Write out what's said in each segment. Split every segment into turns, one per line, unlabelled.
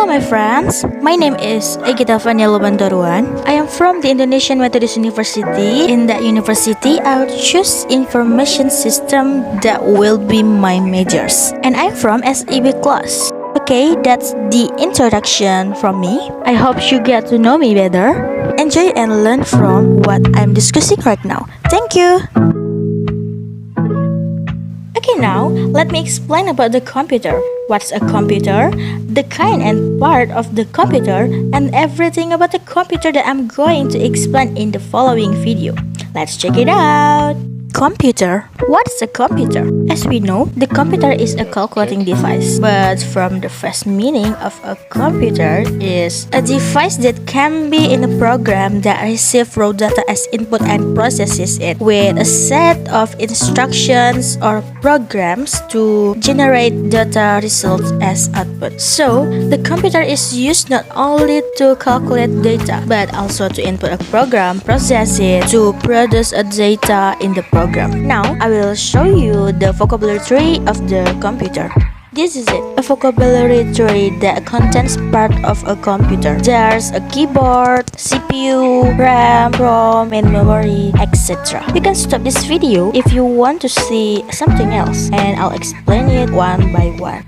Hello my friends, my name is Egita Vanelo Bandoruan. I am from the Indonesian Methodist University. In that university, I will choose information system that will be my majors. And I'm from SEB class. Okay, that's the introduction from me. I hope you get to know me better. Enjoy and learn from what I'm discussing right now. Thank you. Okay, now let me explain about the computer. What's a computer? The kind and part of the computer and everything about the computer that I'm going to explain in the following video. Let's check it out. Computer. What's a computer? As we know, the computer is a calculating device. But from the first meaning of a computer is a device that can be in a program that receives raw data as input and processes it with a set of instructions or programs to generate data results as output. So, the computer is used not only to calculate data, but also to input a program, process it, to produce a data in the program. Now, I will show you the vocabulary tree of the computer. This is it, a vocabulary tree that contains part of a computer. There's a keyboard, CPU, RAM, ROM, and memory, etc. You can stop this video if you want to see something else, and I'll explain it one by one.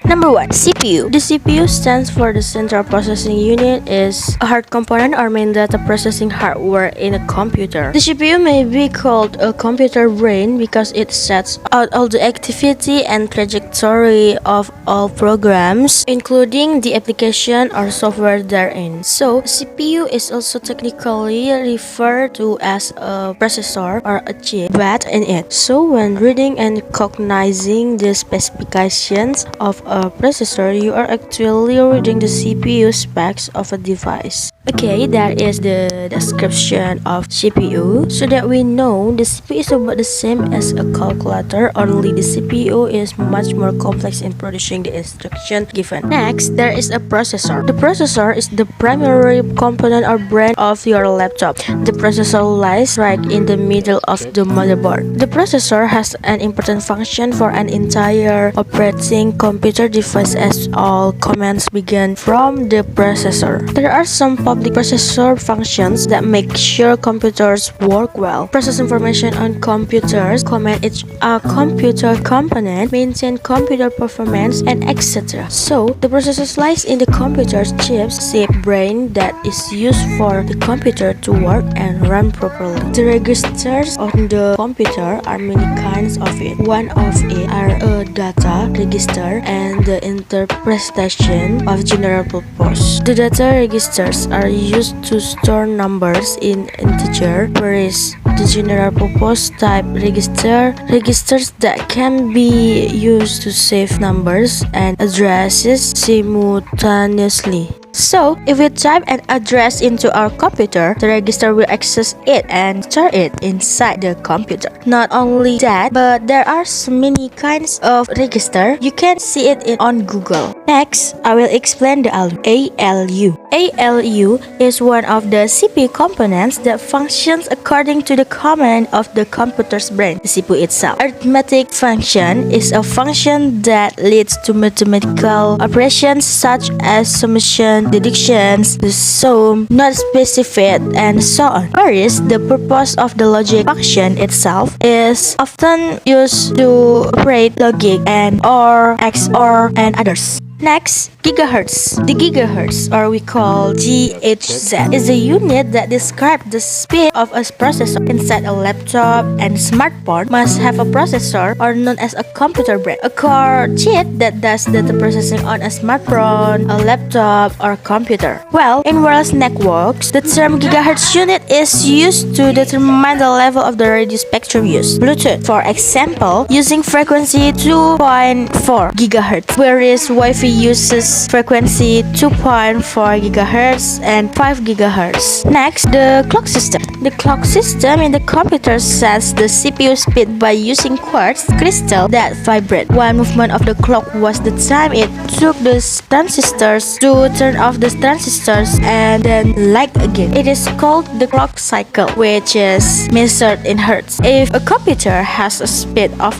Number 1. CPU. The CPU stands for the Central Processing Unit, is a hard component or main data processing hardware in a computer. The CPU may be called a computer brain because it sets out all the activity and trajectory of all programs, including the application or software therein. So, CPU is also technically referred to as a processor or a chip embedded in it. So, when reading and cognizing the specifications of a processor, you are actually reading the CPU specs of a device. Okay, that is the description of CPU. So that we know the CPU is about the same as a calculator, only the CPU is much more complex in producing the instruction given. Next, there is a processor. The processor is the primary component or brain of your laptop. The processor lies right in the middle of the motherboard. The processor has an important function for an entire operating computer device as all commands begin from the processor. There are some public processor functions that make sure computers work well. Process information on computers, command each computer component, maintain computer performance, and etc. So, the processor lies in the computer's chips, chip brain that is used for the computer to work and run properly. The registers on the computer are many kinds of it. One of it are a data register and the interpretation of general purpose. The data registers are used to store numbers in integer, whereas the general purpose type registers that can be used to save numbers and addresses simultaneously. So, if we type an address into our computer, the register will access it and store it inside the computer. Not only that, but there are so many kinds of register. You can see it on Google. Next, I will explain the ALU. ALU is one of the CPU components that functions according to the command of the computer's brain, the CPU itself. Arithmetic function is a function that leads to mathematical operations such as summation, deductions, the sum, not specified, and so on. Whereas the purpose of the logic function itself is often used to operate logic and OR, XOR, and others. Next, gigahertz. The gigahertz, or we call GHz, is a unit that describes the speed of a processor. Inside a laptop and smartphone must have a processor, or known as a computer brain, a core chip that does data processing on a smartphone, a laptop, or computer. Well, in wireless networks, the term gigahertz unit is used to determine the level of the radio spectrum used. Bluetooth, for example, using frequency 2.4 gigahertz, whereas Wi-Fi uses frequency 2.4 GHz and 5 GHz. Next, the clock system. The clock system in the computer sets the CPU speed by using quartz crystal that vibrate. One movement of the clock was the time it took the transistors to turn off the transistors and then light again. It is called the clock cycle, which is measured in hertz. If a computer has a speed of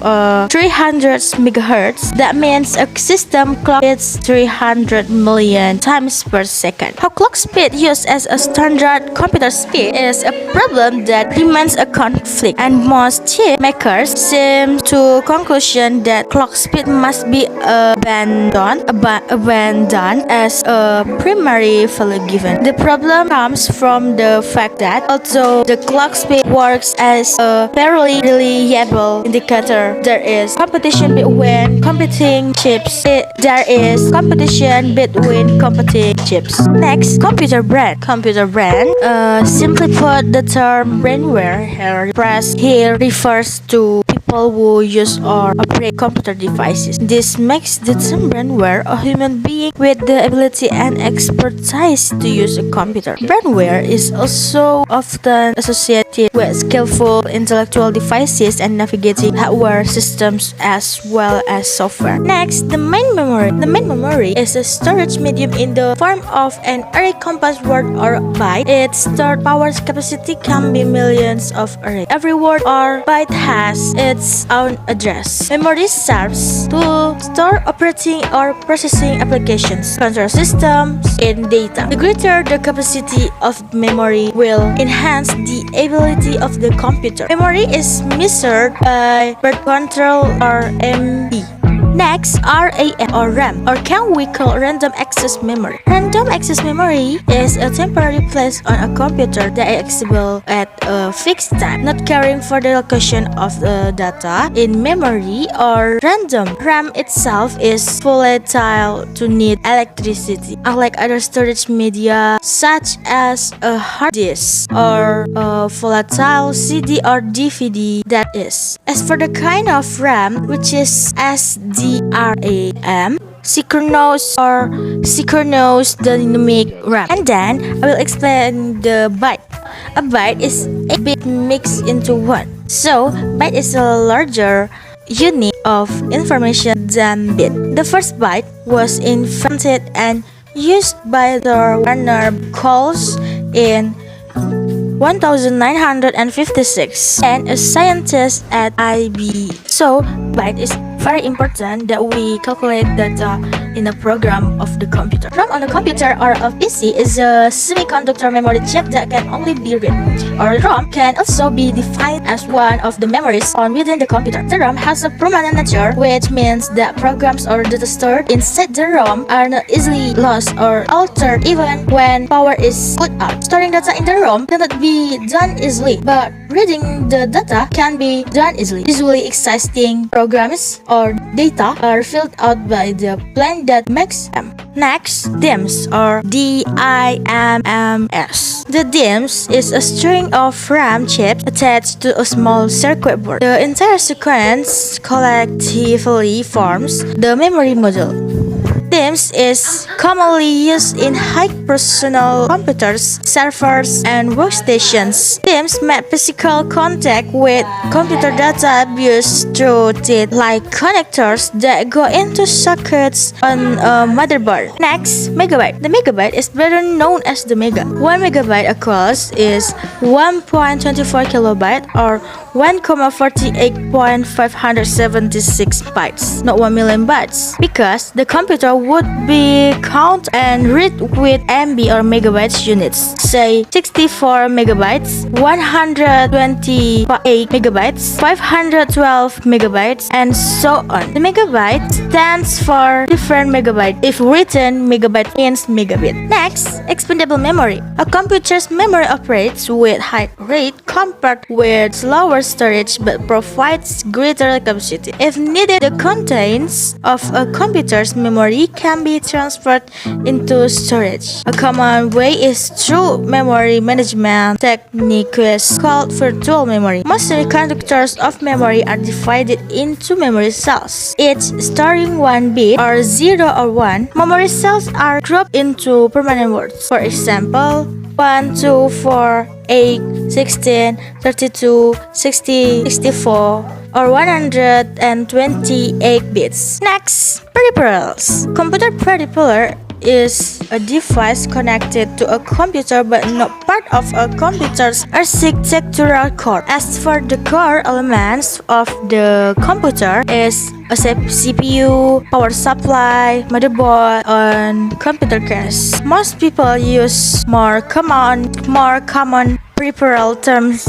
300 MHz, that means a system clock is 300 million times per second. How clock speed used as a standard computer speed is a problem that remains a conflict, and most chip makers seem to conclusion that clock speed must be abandoned as a primary value given. The problem comes from the fact that although the clock speed works as a fairly reliable indicator, there is competition between competing chips. Next, computer brand. Simply put, the term brainware here refers to people who use or operate computer devices. This makes the term brainware a human being with the ability and expertise to use a computer. Brainware is also often associated with skillful intellectual devices and navigating hardware systems as well as software. Next, the main memory. The main memory is a storage medium in the form of an array composed word or byte. Its stored power capacity can be millions of arrays. Every word or byte has its own address. Memory serves to store operating or processing applications, control systems, and data. The greater the capacity of memory will enhance the ability of the computer. Memory is measured by word control or MB. Next, RAM or RAM, or can we call random access memory. Random access memory is a temporary place on a computer that is accessible at a fixed time, not caring for the location of the data in memory or random. RAM itself is volatile to need electricity, unlike other storage media such as a hard disk or a volatile CD or DVD, that is. As for the kind of RAM, which is SDRAM, synchronous dynamic RAM. And then I will explain the byte. A byte is a bit mixed into one. So byte is a larger unit of information than bit. The first byte was invented and used by the Warner Coles in 1956 and a scientist at IBM. So byte is very important that we calculate data in a program of the computer. RAM on a computer or a PC is a semiconductor memory chip that can only be read. Or ROM can also be defined as one of the memories on within the computer. The ROM has a permanent nature, which means that programs or data stored inside the ROM are not easily lost or altered even when power is put out. Storing data in the ROM cannot be done easily, but reading the data can be done easily. Visually existing programs or data are filled out by the plan that makes them. Next, DIMMs or DIMMs. The DIMMs is a string of RAM chips attached to a small circuit board. The entire sequence collectively forms the memory module. DIMMs is commonly used in high personal computers, servers, and workstations. DIMMs make physical contact with computer data used through teeth like connectors that go into sockets on a motherboard. Next, megabyte. The megabyte is better known as the mega. 1 megabyte equals is 1.24 kilobyte or 1,48.576 bytes, not 1 million bytes, because the computer would be count and read with MB or megabytes units, say 64 megabytes, 128 megabytes, 512 megabytes, and so on. The megabyte stands for different megabyte. If written, megabyte means megabit. Next, expandable memory. A computer's memory operates with high rate compared with slower lower storage but provides greater capacity. If needed, the contents of a computer's memory can be transferred into storage. A common way is through memory management technique called virtual memory. Most semiconductors of memory are divided into memory cells, each storing one bit or 0 or 1. Memory cells are grouped into permanent words. For example, 1, 2, 4, 8, 16, 32, 60, 64, or 128 bits. Next, peripherals. Computer peripheral is a device connected to a computer but not part of a computer's architectural core. As for the core elements of the computer is a CPU, power supply, motherboard, and computer case. Most people use more common peripheral terms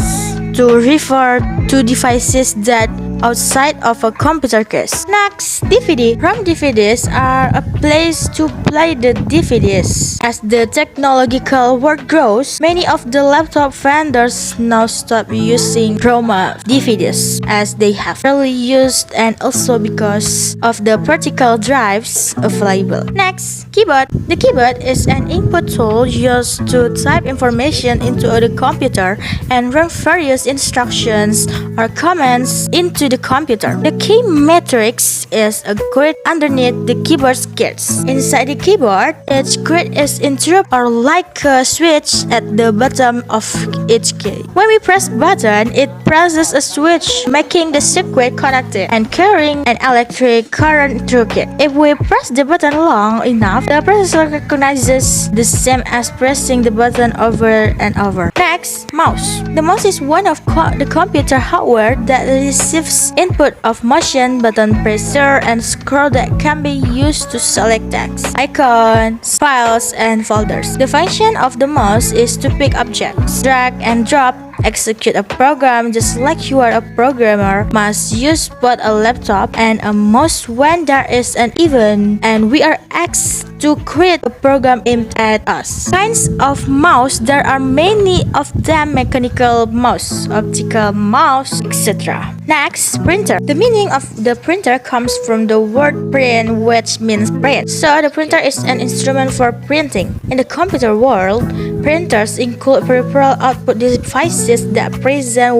to refer to devices that outside of a computer case. Next, DVD. ROM DVDs are a place to play the DVDs. As the technological world grows, many of the laptop vendors now stop using ROM DVDs as they have rarely used and also because of the practical drives available. Next, keyboard. The keyboard is an input tool used to type information into the computer and run various instructions or commands into the computer. The key matrix is a grid underneath the keyboard's keys. Inside the keyboard, each grid is interrupted or like a switch at the bottom of each key. When we press button, it presses a switch, making the circuit connected and carrying an electric current through it. If we press the button long enough, the processor recognizes the same as pressing the button over and over. Next, mouse. The mouse is one of the computer hardware that receives input of motion, button pressure, and scroll that can be used to select text, icons, files, and folders. The function of the mouse is to pick objects, drag and drop, execute a program. Just like you are a programmer, must use both a laptop and a mouse when there is an event and we are asked to create a program aimed at us. Kinds of mouse, there are many of them: mechanical mouse, optical mouse, etc. Next, printer. The meaning of the printer comes from the word print, which means print. So the printer is an instrument for printing. In the computer world, printers include peripheral output devices that present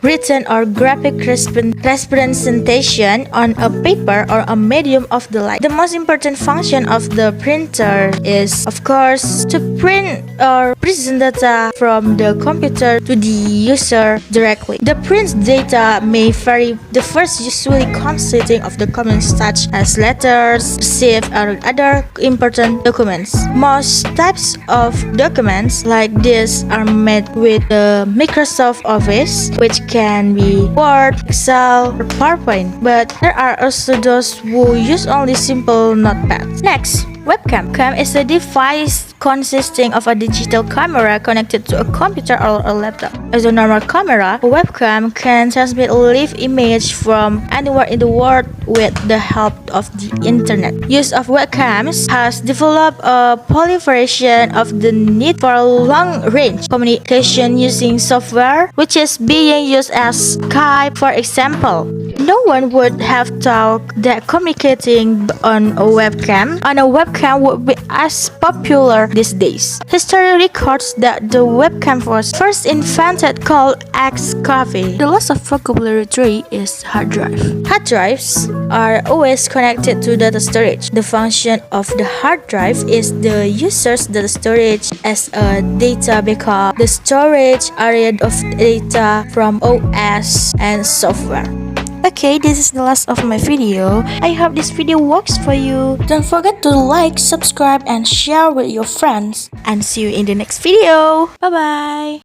written or graphic representation on a paper or a medium of the light. The most important function of the printer is, of course, to print or present data from the computer to the user directly. The print data may vary, the first usually consisting of documents such as letters, receipts, or other important documents. Most types of documents like this are made with the Microsoft Office, which can be Word, Excel, or PowerPoint, but there are also those who use only simple notepads. Next, webcam. Webcam is a device consisting of a digital camera connected to a computer or a laptop. As a normal camera, a webcam can transmit a live image from anywhere in the world with the help of the internet. Use of webcams has developed a proliferation of the need for long-range communication using software, which is being used as Skype, for example. No one would have thought that communicating on a webcam would be as popular these days. History records that the webcam was first invented called X-Coffee. The last of vocabulary tree is hard drive. Hard drives are always connected to data storage. The function of the hard drive is the user's data storage as a data backup, the storage area of data from OS and software. Okay, this is the last of my video. I hope this video works for you. Don't forget to like, subscribe, and share with your friends. And see you in the next video. Bye bye.